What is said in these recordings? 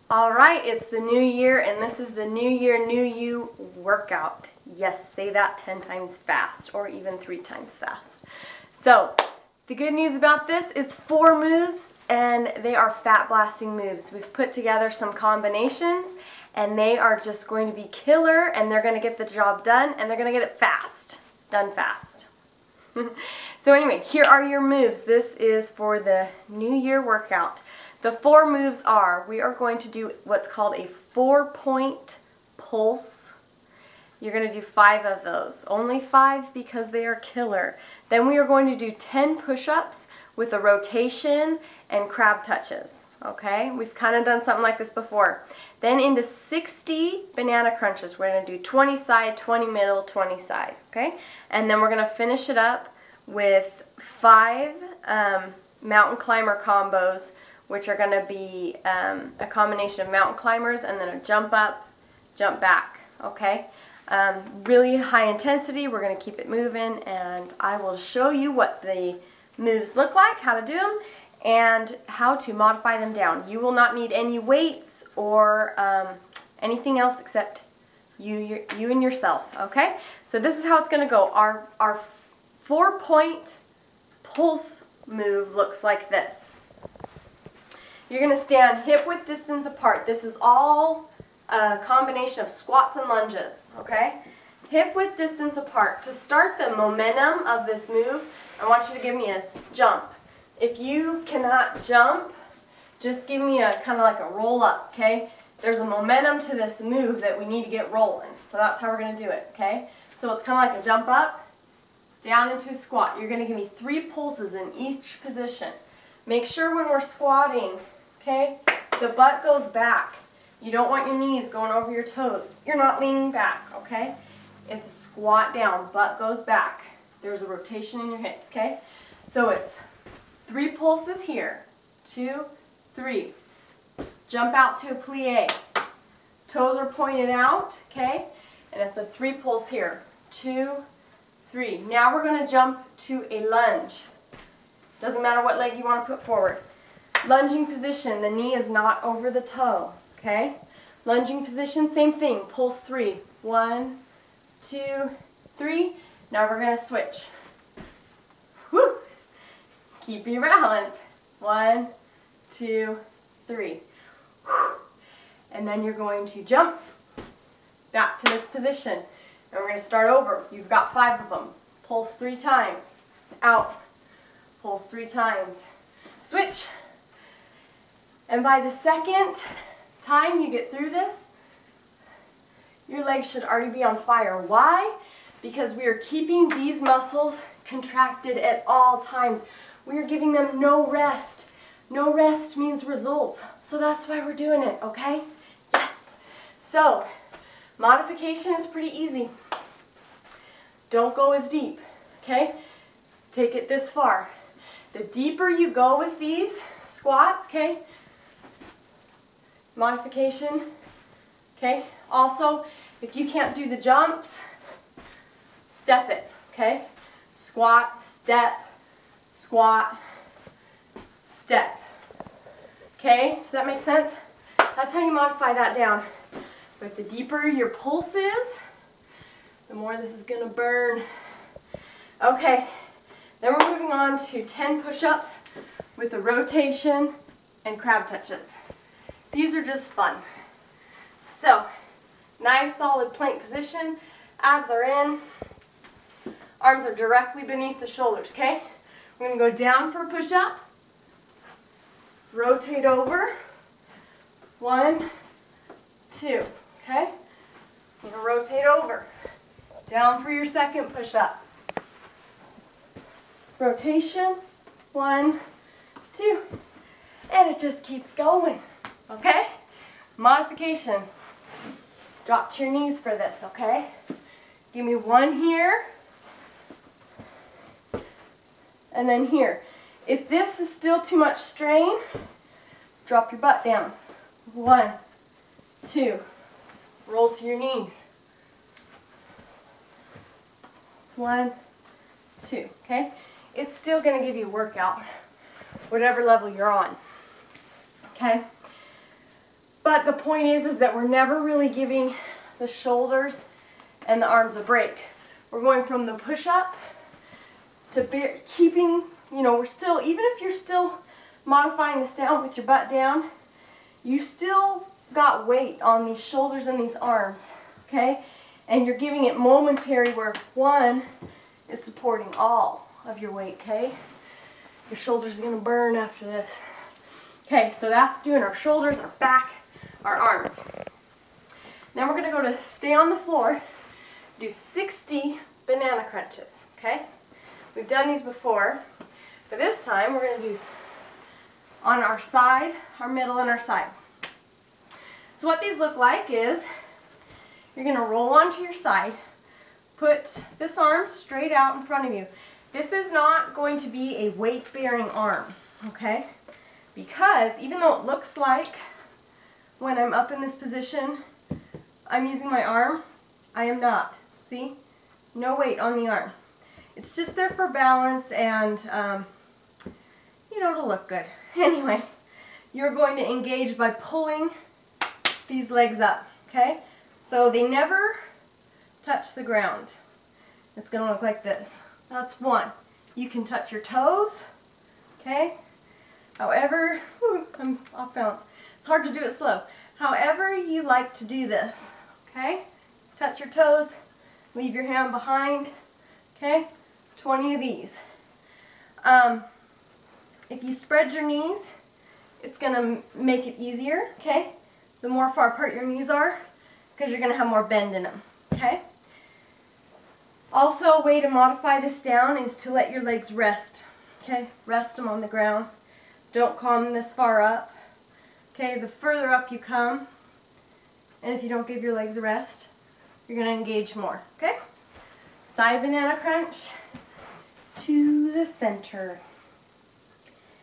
All right, it's the new year, and this is the New Year, New You workout. Yes, say that 10 times fast, or even 3 times fast. So, the good news about this is 4 moves, and they are fat blasting moves. We've put together some combinations, and they are just going to be killer, and they're going to get the job done, and they're going to get it fast. Done fast. So anyway, here are your moves. This is for the New Year workout. The 4 moves are, we are going to do what's called a 4-point pulse. You're going to do 5 of those. Only 5 because they are killer. Then we are going to do 10 push-ups with a rotation and crab touches. Okay, we've kind of done something like this before. Then into 60 banana crunches. We're going to do 20 side, 20 middle, 20 side. Okay, and then we're going to finish it up with 5 mountain climber combos, which are going to be a combination of mountain climbers and then a jump up, jump back. Okay, really high intensity. We're going to keep it moving, and I will show you what the moves look like, how to do them, and how to modify them down. You will not need any weights or anything else except you and yourself. Okay, so this is how it's going to go. Our 4-point pulse move looks like this. You're going to stand hip width distance apart. This is all a combination of squats and lunges, okay? Hip width distance apart. To start the momentum of this move, I want you to give me a jump. If you cannot jump, just give me a kind of like a roll up, okay? There's a momentum to this move that we need to get rolling. So that's how we're going to do it, okay? So it's kind of like a jump up, down into a squat. You're going to give me 3 pulses in each position. Make sure when we're squatting, okay, the butt goes back. You don't want your knees going over your toes. You're not leaning back, okay? It's a squat down, butt goes back. There's a rotation in your hips, okay? So it's 3 pulses here, 2, 3. Jump out to a plie. Toes are pointed out, okay? And it's a 3 pulse here, 2, 3. Now we're going to jump to a lunge. Doesn't matter what leg you want to put forward. Lunging position, the knee is not over the toe, okay? Lunging position, same thing, pulse 3. 1, 2, 3. Now we're going to switch. Whew. Keep your balance. 1, 2, 3. Whew. And then you're going to jump back to this position. And we're going to start over. You've got 5 of them. Pulse 3 times. Out. Pulse 3 times. Switch. And by the second time you get through this, your legs should already be on fire. Why? Because we are keeping these muscles contracted at all times. We are giving them no rest. No rest means results. So that's why we're doing it, okay? Yes. So, modification is pretty easy. Don't go as deep, okay? Take it this far. The deeper you go with these squats, okay? Modification, okay? Also, if you can't do the jumps, step it, okay? Squat, step, squat, step. Okay, does that make sense? That's how you modify that down. But the deeper your pulse is, the more this is going to burn. Okay, then we're moving on to 10 push-ups with a rotation and crab touches. These are just fun. So, nice solid plank position. Abs are in. Arms are directly beneath the shoulders, okay? We're going to go down for a push-up. Rotate over. 1, 2, okay? We're going to rotate over. Down for your second push-up. Rotation. 1, 2. And it just keeps going. Okay? Modification. Drop to your knees for this, okay? Give me 1 here. And then here. If this is still too much strain, drop your butt down. 1, 2. Roll to your knees. 1, 2. Okay? It's still going to give you a workout, whatever level you're on. Okay? But the point is that we're never really giving the shoulders and the arms a break. We're going from the push-up to keeping, you know, we're still, even if you're still modifying this down with your butt down, you still got weight on these shoulders and these arms, okay? And you're giving it momentary where one is supporting all of your weight, okay? Your shoulders are gonna burn after this. Okay, so that's doing our shoulders, our back, our arms. Then we're gonna go to stay on the floor, do 60 banana crunches, okay? We've done these before, but this time we're gonna do on our side, our middle, and our side. So what these look like is, you're gonna roll onto your side, put this arm straight out in front of you. This is not going to be a weight-bearing arm, okay? Because even though it looks like when I'm up in this position, I'm using my arm, I am not. See? No weight on the arm. It's just there for balance and, you know, to look good. Anyway, you're going to engage by pulling these legs up, okay? So they never touch the ground. It's going to look like this. That's one. You can touch your toes, okay? However, I'm off balance. It's hard to do it slow. However you like to do this, okay? Touch your toes, leave your hand behind, okay? 20 of these. If you spread your knees, it's going to make it easier, okay? The more far apart your knees are, because you're going to have more bend in them, okay? Also, a way to modify this down is to let your legs rest, okay? Rest them on the ground. Don't come this far up, okay? The further up you come, and if you don't give your legs a rest, you're going to engage more, okay? Side banana crunch to the center.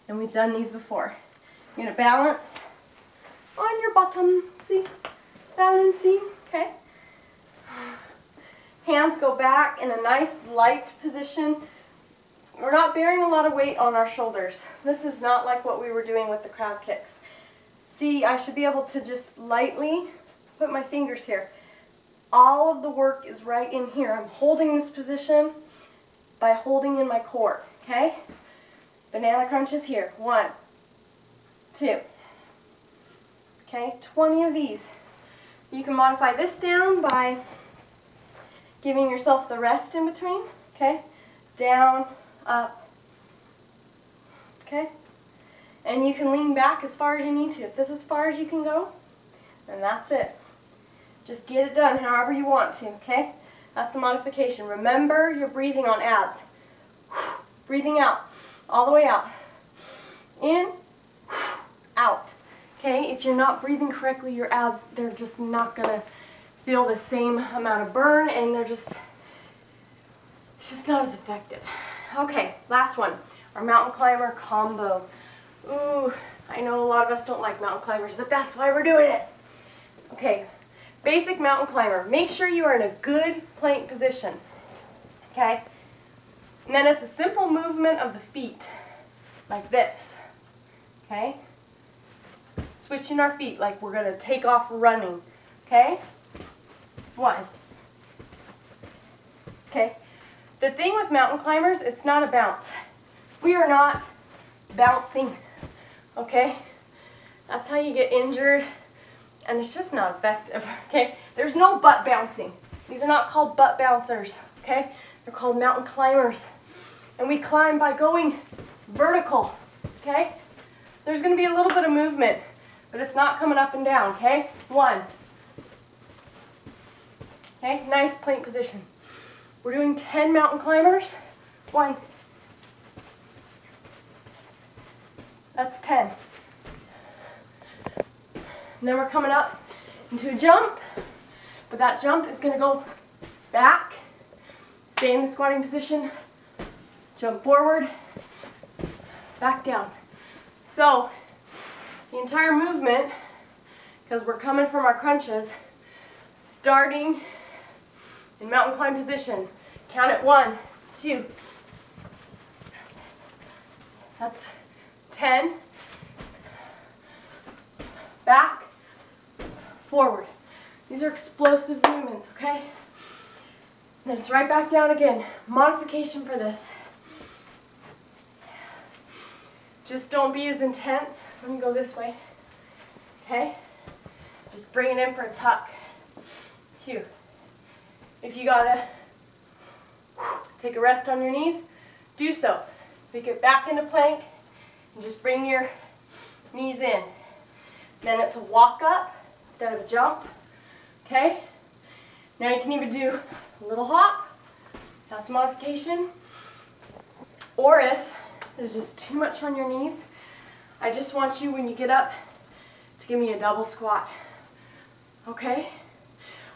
And we've done these before. You're going to balance on your bottom, see? Balancing, okay? Hands go back in a nice light position. We're not bearing a lot of weight on our shoulders. This is not like what we were doing with the crab kicks. See, I should be able to just lightly put my fingers here. All of the work is right in here. I'm holding this position by holding in my core, okay? Banana crunches here. 1, 2. Okay, 20 of these. You can modify this down by giving yourself the rest in between, okay? Down, up, okay? And you can lean back as far as you need to. If this is as far as you can go, then that's it. Just get it done however you want to, okay? That's a modification. Remember, you're breathing on abs. Breathing out, all the way out. In, out. Okay, if you're not breathing correctly, your abs, they're just not going to feel the same amount of burn, and it's just not as effective. Okay, last one, our mountain climber combo. Ooh, I know a lot of us don't like mountain climbers, but that's why we're doing it. Okay, basic mountain climber. Make sure you are in a good plank position, okay? And then it's a simple movement of the feet, like this, okay? Switching our feet like we're going to take off running, okay? 1. Okay? The thing with mountain climbers, it's not a bounce. We are not bouncing, okay? That's how you get injured, and it's just not effective, okay? There's no butt bouncing. These are not called butt bouncers, okay? They're called mountain climbers. And we climb by going vertical, okay? There's going to be a little bit of movement, but it's not coming up and down, okay? 1. Okay, nice plank position. We're doing 10 mountain climbers. 1. That's 10. And then we're coming up into a jump, but that jump is going to go back, stay in the squatting position, jump forward, back down. So, the entire movement, because we're coming from our crunches, starting in mountain climb position. Count it 1, 2. That's 10. Back, forward. These are explosive movements, okay? Then it's right back down again. Modification for this. Just don't be as intense. Let me go this way. Okay? Just bring it in for a tuck. 2. If you gotta take a rest on your knees, do so. Pick it back into plank and just bring your knees in. Then it's a walk up instead of a jump. Okay? Now you can even do a little hop. That's modification. Or if there's just too much on your knees, I just want you, when you get up, to give me a double squat. Okay?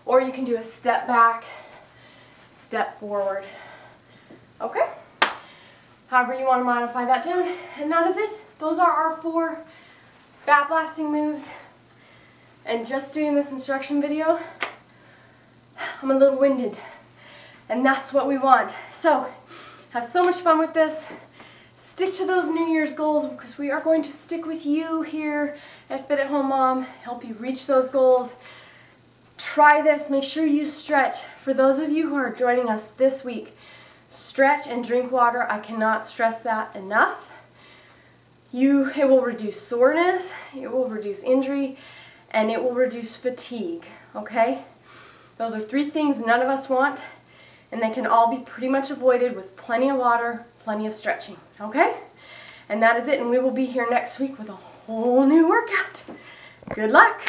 Or you can do a step back, step forward. Okay? However you want to modify that down. And that is it. Those are our 4 fat blasting moves. And just doing this instruction video, I'm a little winded. And that's what we want. So, have so much fun with this. Stick to those New Year's goals, because we are going to stick with you here at Fit at Home Mom, help you reach those goals. Try this. Make sure you stretch. For those of you who are joining us this week, stretch and drink water. I cannot stress that enough. It will reduce soreness, it will reduce injury, and it will reduce fatigue, okay? Those are 3 things none of us want, and they can all be pretty much avoided with plenty of water, plenty of stretching, okay? And that is it, and we will be here next week with a whole new workout. Good luck!